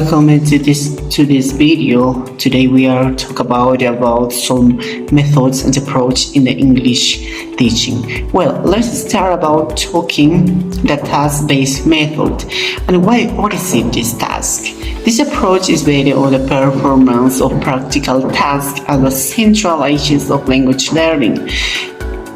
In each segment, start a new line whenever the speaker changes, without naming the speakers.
Welcome to this video. Today we are talk about some methods and approach in the English teaching. Well, let's start about talking the task-based method. And what is it, this task? This approach is based on the performance of practical tasks as the central agents of language learning.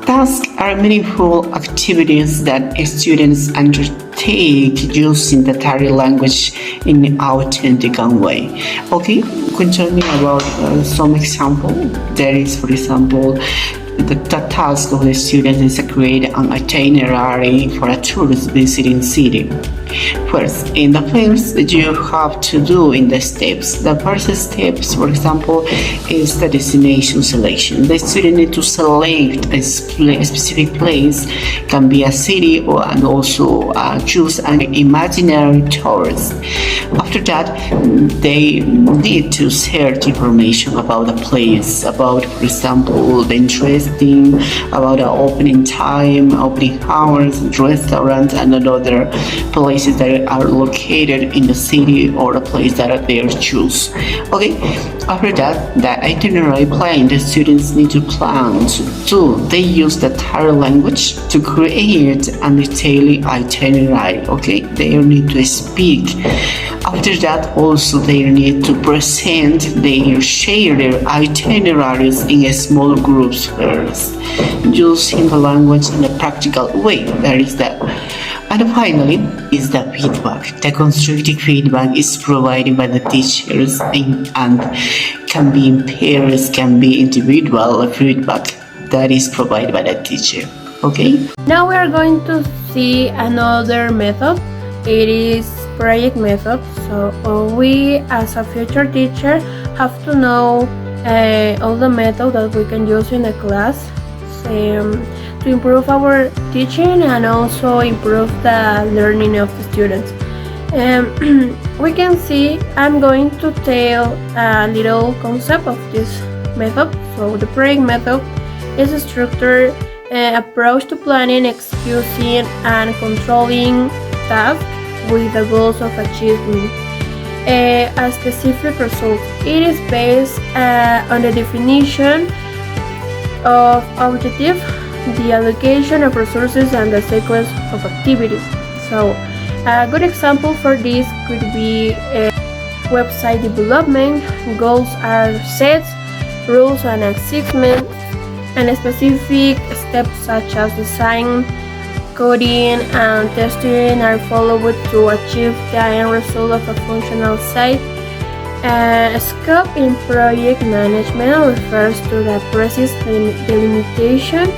Tasks are meaningful activities that students undertake using the target language in an authentic way. Okay, can tell me about some example. There is, for example, the task of the student is to create an itinerary for a tourist visiting city. First, in the first, you have to do in the steps. The first steps, for example, is the destination selection. The student need to select a specific place, can be a city, and also choose an imaginary tourist. After that, they need to search information about the place, about, for example, the interesting, about the opening time, opening hours, restaurants, and other places that are located in the city or the place that they choose. Okay, after that, the itinerary plan, the students need to plan to do. They use the target language to create a detailed itinerary. Okay, they need to speak. After that, also they need to share their itineraries in small groups first, using the language in a practical way. That is that. And finally is the feedback. The constructive feedback is provided by the teachers and can be in pairs, can be individual feedback that is provided by the teacher. Okay?
Now we are going to see another method. It is project method. So we as a future teacher have to know all the methods that we can use in the class to improve our teaching and also improve the learning of the students. We can see I'm going to tell a little concept of this method. So the project method is a structured approach to planning, executing, and controlling tasks with the goals of achieving a specific result. It is based on the definition of objective, the allocation of resources, and the sequence of activities. So a good example for this could be website development. Goals are set, rules and achievements, and specific steps such as design, coding, and testing are followed to achieve the end result of a functional site. Scope in project management refers to the precise delimitation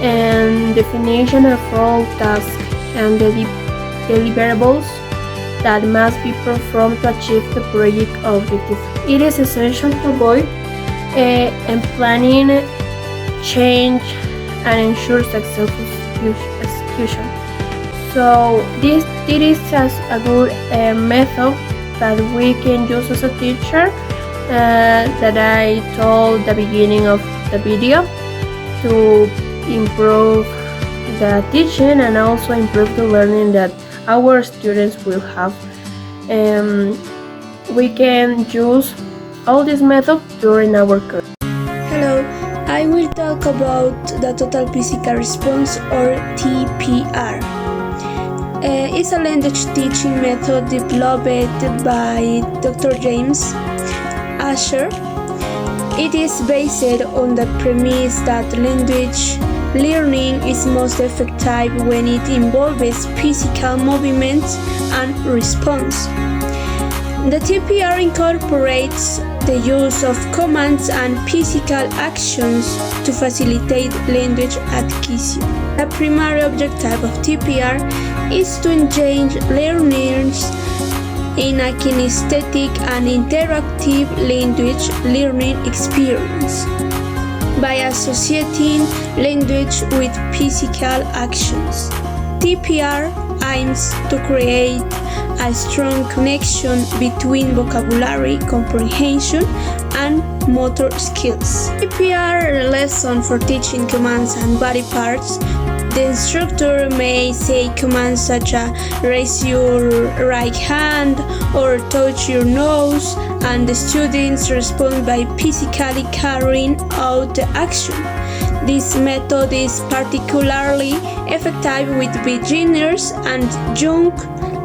and definition of all tasks and deliverables that must be performed to achieve the project objective. It is essential to avoid planning change and ensure successful execution. So this is a good method that we can use as a teacher that I told the beginning of the video to improve the teaching and also improve the learning that our students will have. We can use all these methods during our course.
Hello, I will talk about the total physical response or TPR. It's a language teaching method developed by Dr. James Asher. It is based on the premise that language learning is most effective when it involves physical movements and response. The TPR incorporates the use of commands and physical actions to facilitate language acquisition. The primary objective of TPR is to engage learners in a kinesthetic and interactive language learning experience by associating language with physical actions. TPR aims to create a strong connection between vocabulary comprehension and motor skills. TPR lesson for teaching commands and body parts. The instructor may say commands such as raise your right hand or touch your nose, and the students respond by physically carrying out the action. This method is particularly effective with beginners and young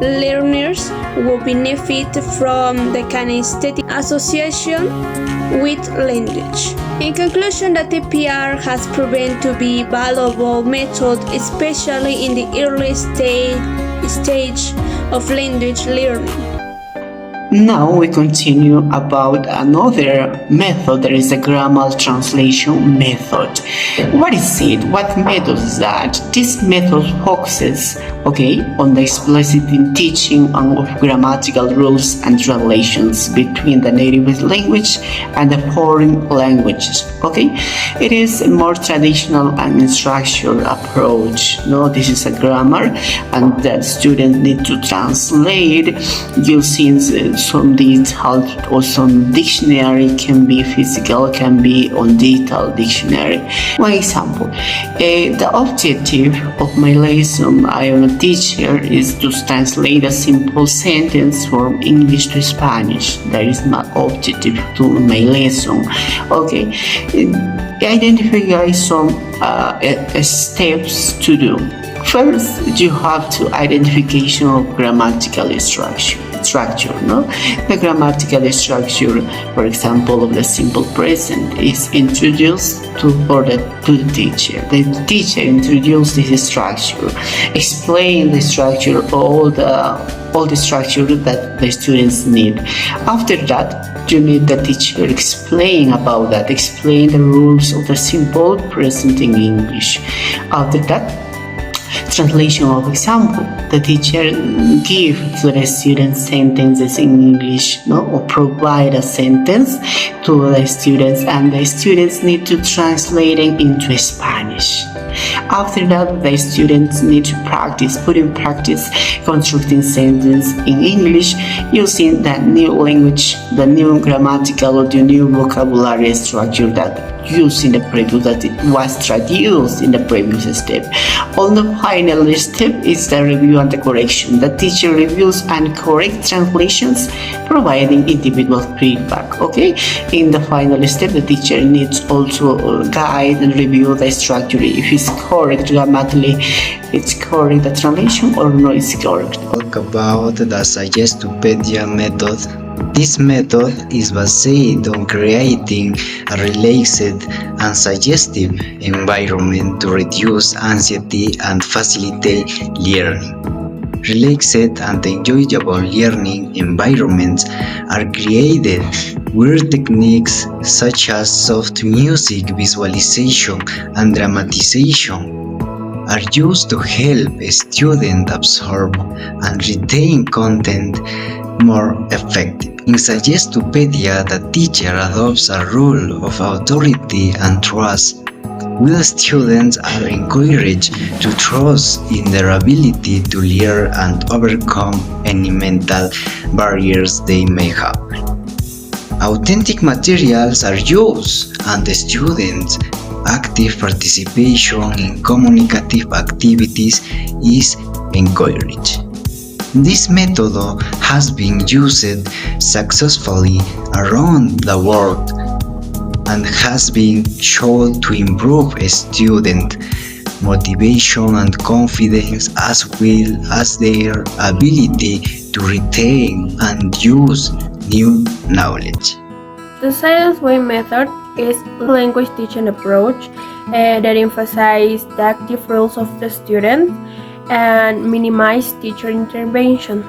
learners who benefit from the kinesthetic association with language. In conclusion, the TPR has proven to be a valuable method, especially in the early stage of language learning.
Now we continue about another method. There is a grammar translation method. What is it? What method is that? This method focuses, on the explicit teaching of grammatical rules and relations between the native language and the foreign languages. It is a more traditional and structured approach. This is a grammar, and the students need to translate using some detailed or some dictionary, can be physical, can be on detailed dictionary. One example, the objective of my lesson, I am a teacher, is to translate a simple sentence from English to Spanish. That is my objective to my lesson. Identify some steps to do. First, you have to identification of grammatical structure. The grammatical structure, for example, of the simple present is introduced to the teacher. The teacher introduces this structure, explain the structure, all the structure that the students need. After that, you need the teacher explain about that, explain the rules of the simple present in English. After that, translation of example. The teacher give to the students sentences in English, or provide a sentence to the students, and the students need to translate it into Spanish. After that, the students need to put in practice constructing sentences in English using that new language, the new grammatical or the new vocabulary structure that used in the previous, that it was traduced in the previous step. On the final step is the review and the correction. The teacher reviews and corrects translations, providing individual feedback. In the final step, the teacher needs also guide and review the structure, if it's correct grammatically, it's correct the translation, or no, it's correct.
Talk about the Suggestopedia method. This method is based on creating a relaxed and suggestive environment to reduce anxiety and facilitate learning. Relaxed and enjoyable learning environments are created where techniques such as soft music, visualization, and dramatization are used to help students absorb and retain content more effectively. In Suggestopedia, the teacher adopts a role of authority and trust, while students are encouraged to trust in their ability to learn and overcome any mental barriers they may have. Authentic materials are used, and the students' active participation in communicative activities is encouraged. This method has been used successfully around the world and has been shown to improve student motivation and confidence, as well as their ability to retain and use new knowledge.
The Salas way method is a language teaching approach that emphasizes the active roles of the student and minimize teacher intervention.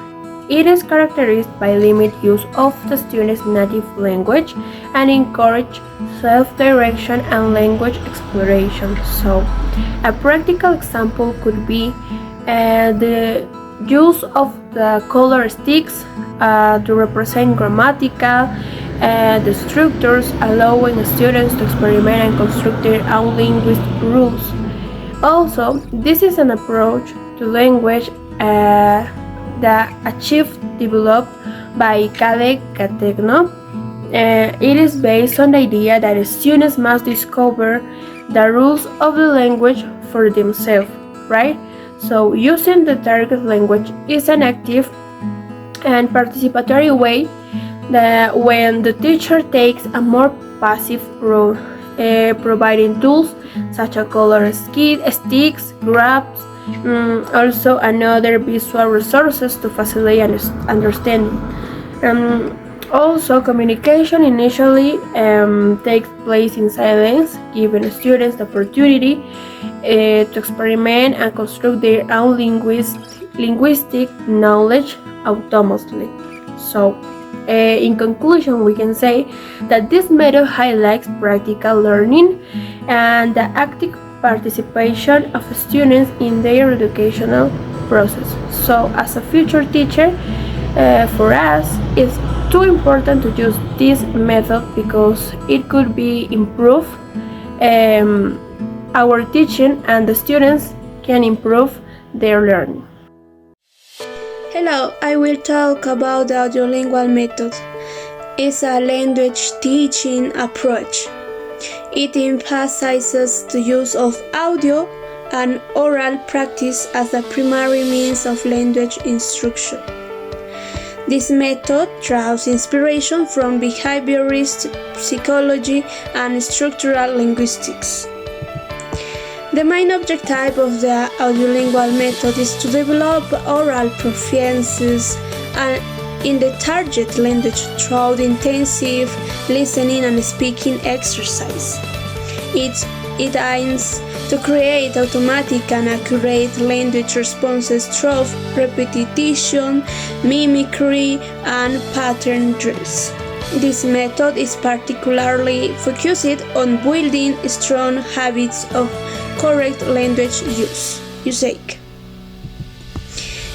It is characterized by limited use of the student's native language and encourage self-direction and language exploration. So, a practical example could be the use of the color sticks to represent grammatical the structures, allowing students to experiment and construct their own linguistic rules. Also, this is an approach to language that achieved developed by Chwgne. It is based on the idea that students must discover the rules of the language for themselves, right? So using the target language is an active and participatory way, when the teacher takes a more passive role, providing tools such as color sticks, graphs, also another visual resources to facilitate understanding. Also, communication initially takes place in silence, giving students the opportunity to experiment and construct their own linguistic knowledge autonomously. So, in conclusion, we can say that this method highlights practical learning and the active participation of students in their educational process. So, as a future teacher, for us, it's too important to use this method because it could be improve our teaching, and the students can improve their learning.
Hello, I will talk about the audiolingual method. It's a language teaching approach. It emphasizes the use of audio and oral practice as the primary means of language instruction. This method draws inspiration from behaviorist psychology and structural linguistics. The main objective of the audiolingual method is to develop oral proficiencies in the target language through intensive listening and speaking exercise. It aims to create automatic and accurate language responses through repetition, mimicry, and pattern drills. This method is particularly focused on building strong habits of correct language usage.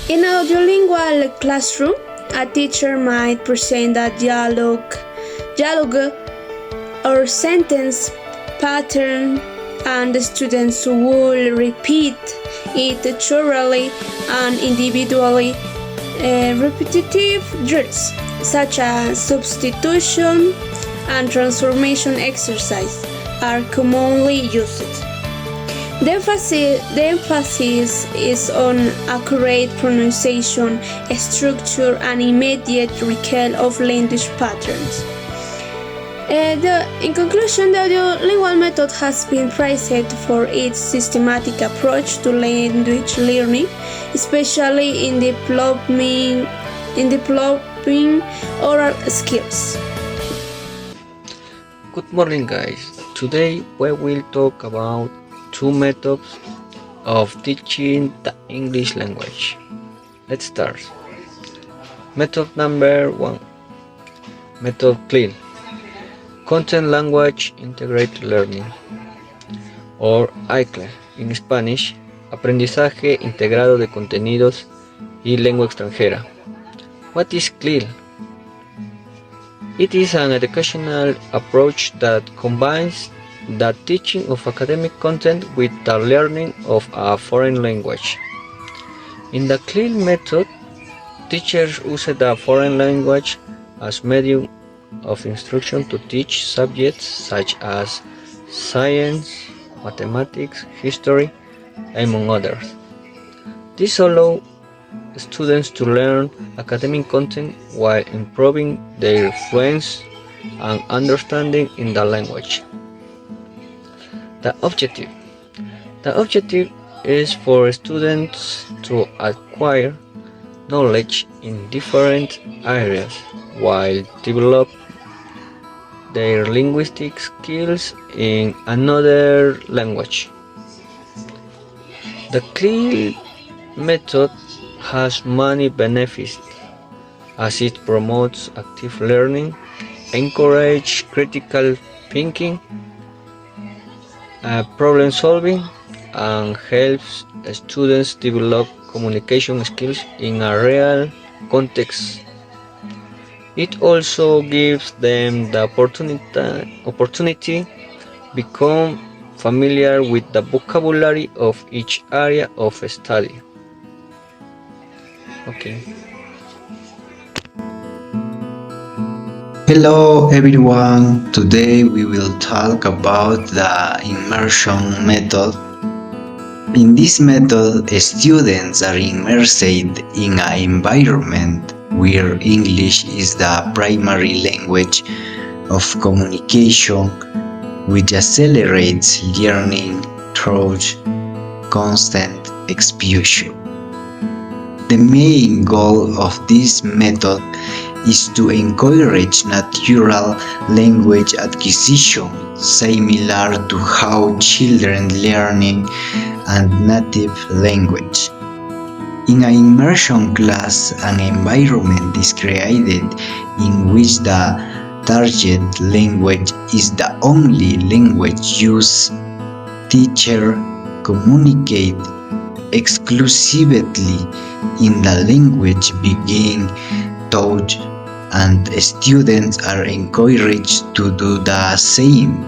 In an audiolingual classroom, a teacher might present a dialogue or sentence pattern, and the students will repeat it thoroughly and individually. Repetitive drills such as substitution and transformation exercise are commonly used. The emphasis is on accurate pronunciation, structure, and immediate recall of language patterns. In conclusion, the audiolingual method has been praised for its systematic approach to language learning, especially in developing oral skills.
Good morning, guys. Today we will talk about two methods of teaching the English language. Let's start. Method number 1. Method CLIL. Content Language Integrated Learning, or ICLE en Spanish, Aprendizaje Integrado de Contenidos y Lengua Extranjera. What is CLIL? It is an educational approach that combines the teaching of academic content with the learning of a foreign language. In the CLIL method, teachers use the foreign language as medium of instruction to teach subjects such as science, mathematics, history, among others. This allows students to learn academic content while improving their fluency and understanding in the language. The objective is for students to acquire knowledge in different areas while develop their linguistic skills in another language. The CLIL method has many benefits as it promotes active learning, encourages critical thinking, problem solving, and helps students develop communication skills in a real context. It also gives them the opportunity become familiar with the vocabulary of each area of study. Okay.
Hello everyone, today we will talk about the immersion method. In this method, students are immersed in an environment where English is the primary language of communication, which accelerates learning through constant exposure. The main goal of this method is to encourage natural language acquisition, similar to how children learning a native language. In an immersion class, an environment is created in which the target language is the only language used. Teachers communicate exclusively in the language being taught, and students are encouraged to do the same.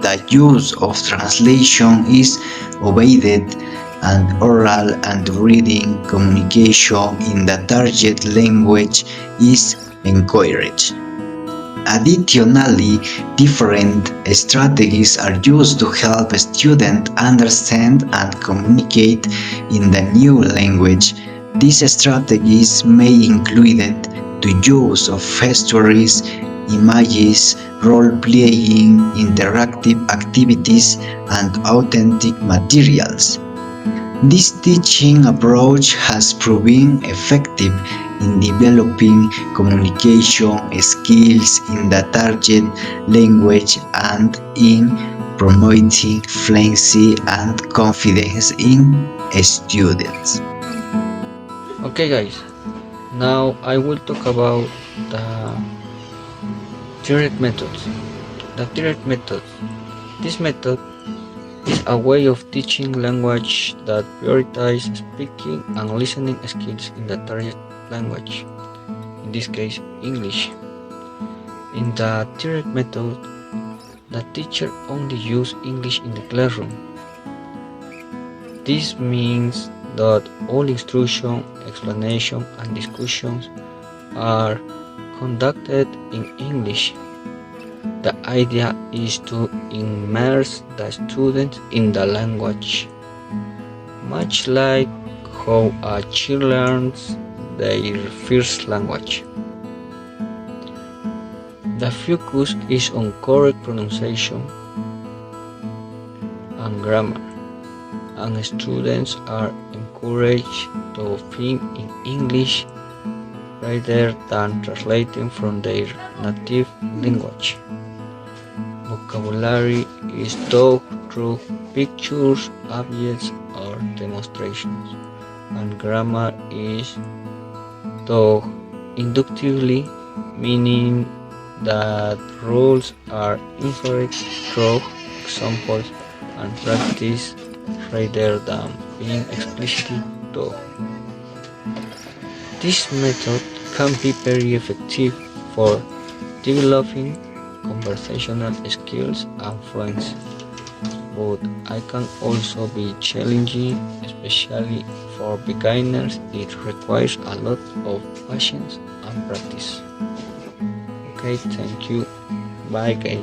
The use of translation is avoided, and oral and reading communication in the target language is encouraged. Additionally, different strategies are used to help students understand and communicate in the new language. These strategies may include the use of stories, images, role-playing, interactive activities, and authentic materials. This teaching approach has proven effective in developing communication skills in the target language and in promoting fluency and confidence in students.
Okay guys, now I will talk about the direct methods. The direct method. This method is a way of teaching language that prioritizes speaking and listening skills in the target language, in this case English. In the direct method, the teacher only uses English in the classroom. This means that all instruction, explanation, and discussions are conducted in English. The idea is to immerse the student in the language, much like how a child learns their first language. The focus is on correct pronunciation and grammar, and students are encouraged to think in English rather than translating from their native language. Vocabulary is taught through pictures, objects, or demonstrations, and grammar is taught inductively, meaning that rules are inferred through examples and practice rather than being explicitly taught. This method can be very effective for developing conversational skills and fluency, but it can also be challenging, especially for beginners. It requires a lot of patience and practice. Okay, thank you. Bye guys.